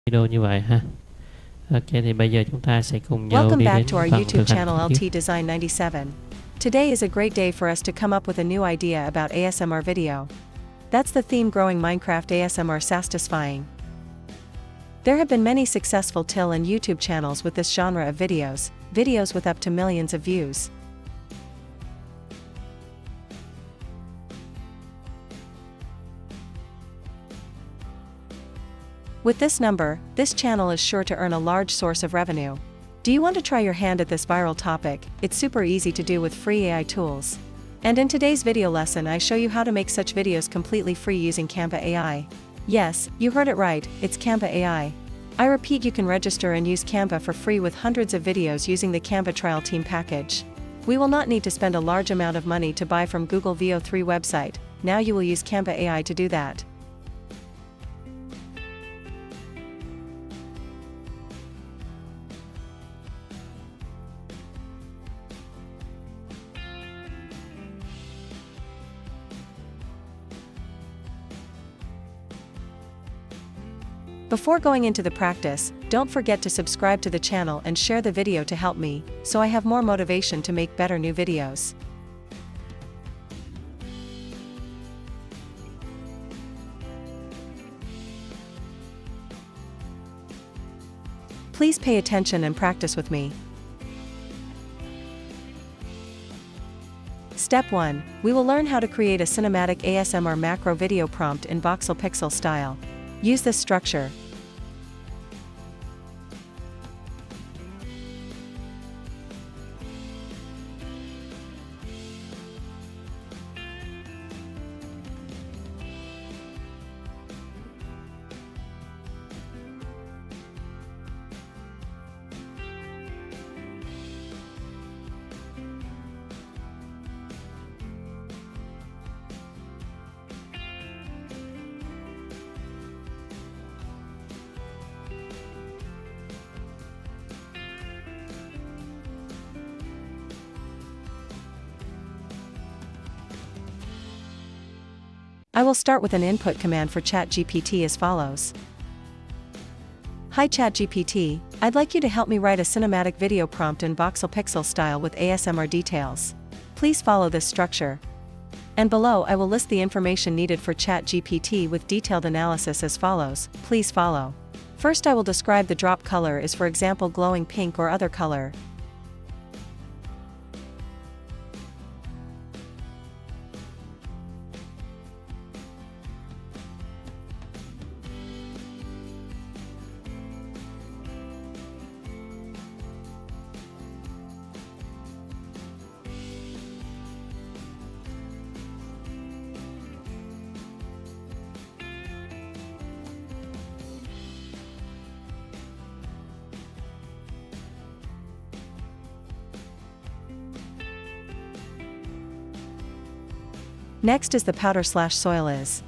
Video như vậy ha. Ok, thì bây giờ chúng ta sẽ cùng nhau Welcome đi back đến to our phần YouTube thực hành channel chi tiết. LT Design 97. Today is a great day for us to come up with a new idea about ASMR video. That's the theme growing Minecraft ASMR sastisfying. There have been many successful till and YouTube channels with this genre of videos with up to millions of views. With this number, this channel is sure to earn a large source of revenue. Do you want to try your hand at this viral topic? It's super easy to do with free AI tools. And in today's video lesson I show you how to make such videos completely free using Canva AI. Yes, you heard it right, it's Canva AI. I repeat, you can register and use Canva for free with hundreds of videos using the Canva Trial Team package. We will not need to spend a large amount of money to buy from Google VO3 website. Now you will use Canva AI to do that. Before going into the practice, don't forget to subscribe to the channel and share the video to help me, so I have more motivation to make better new videos. Please pay attention and practice with me. Step 1. We will learn how to create a cinematic ASMR macro video prompt in voxel pixel style. Use this structure. I will start with an input command for ChatGPT as follows. Hi ChatGPT, I'd like you to help me write a cinematic video prompt in voxel pixel style with ASMR details. Please follow this structure. And below I will list the information needed for ChatGPT with detailed analysis as follows. Please follow. First I will describe the drop color is, for example, glowing pink or other color. Next is the powder/soil is.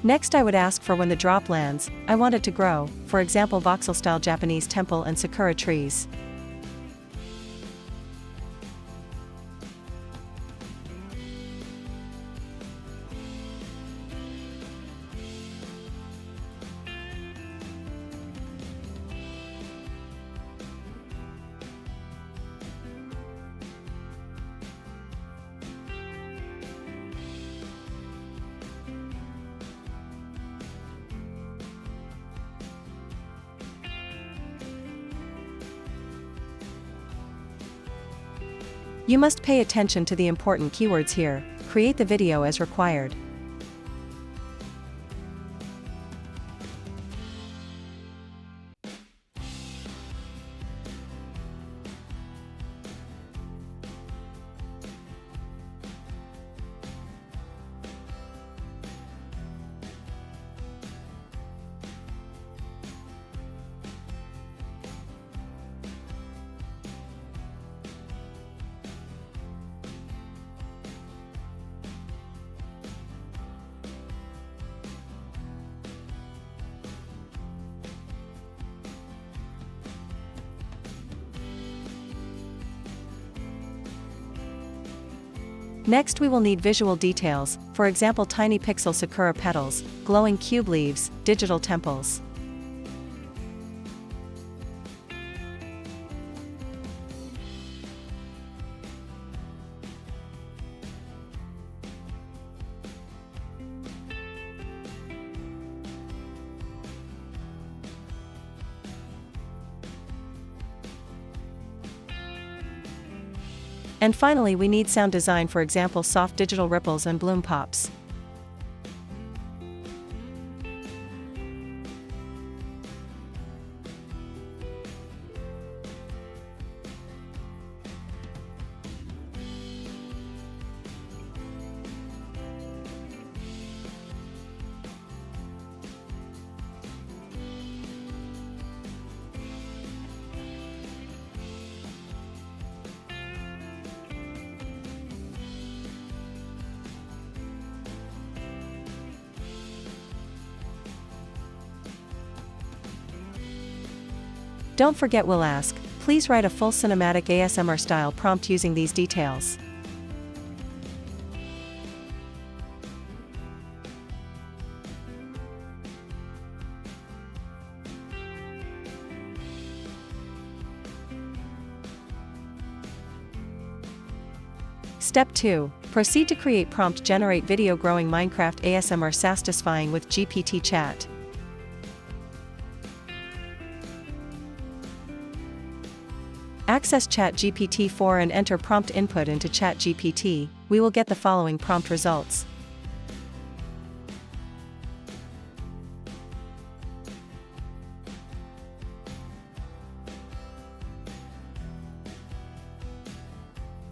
Next I would ask for when the drop lands, I want it to grow, for example voxel style Japanese temple and sakura trees. You must pay attention to the important keywords here. Create the video as required. Next we will need visual details, for example tiny pixel sakura petals, glowing cube leaves, digital temples. And finally we need sound design, for example soft digital ripples and bloom pops. Don't forget we'll ask, please write a full cinematic ASMR style prompt using these details. Step 2. Proceed to create prompt generate video growing Minecraft ASMR sastisfying with GPT chat. Access ChatGPT 4 and enter prompt input into ChatGPT. We will get the following prompt results.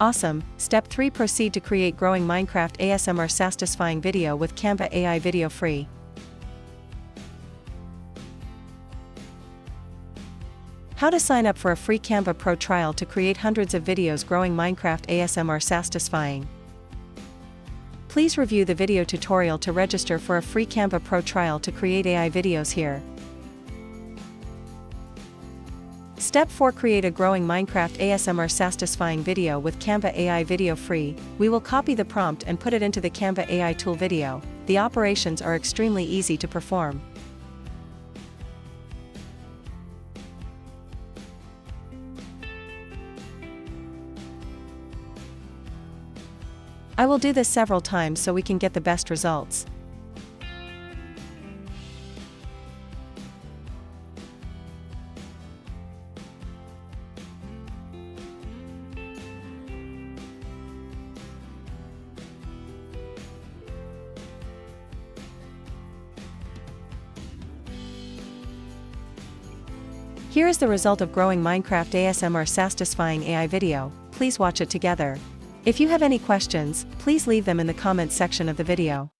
Awesome. Step 3. Proceed to create growing Minecraft ASMR sastisfying video with Canva AI Video free. How to sign up for a free Canva Pro trial to create hundreds of videos growing Minecraft ASMR sastisfying. Please review the video tutorial to register for a free Canva Pro trial to create AI videos here. Step 4. Create a growing Minecraft ASMR sastisfying video with Canva AI Video free. We will copy the prompt and put it into the Canva AI tool video. The operations are extremely easy to perform. I will do this several times so we can get the best results. Here is the result of growing Minecraft ASMR sastisfying AI video. Please watch it together. If you have any questions, please leave them in the comments section of the video.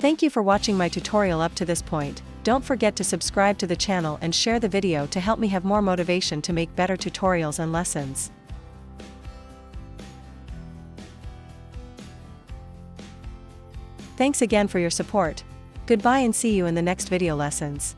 Thank you for watching my tutorial up to this point. Don't forget to subscribe to the channel and share the video to help me have more motivation to make better tutorials and lessons. Thanks again for your support. Goodbye and see you in the next video lessons.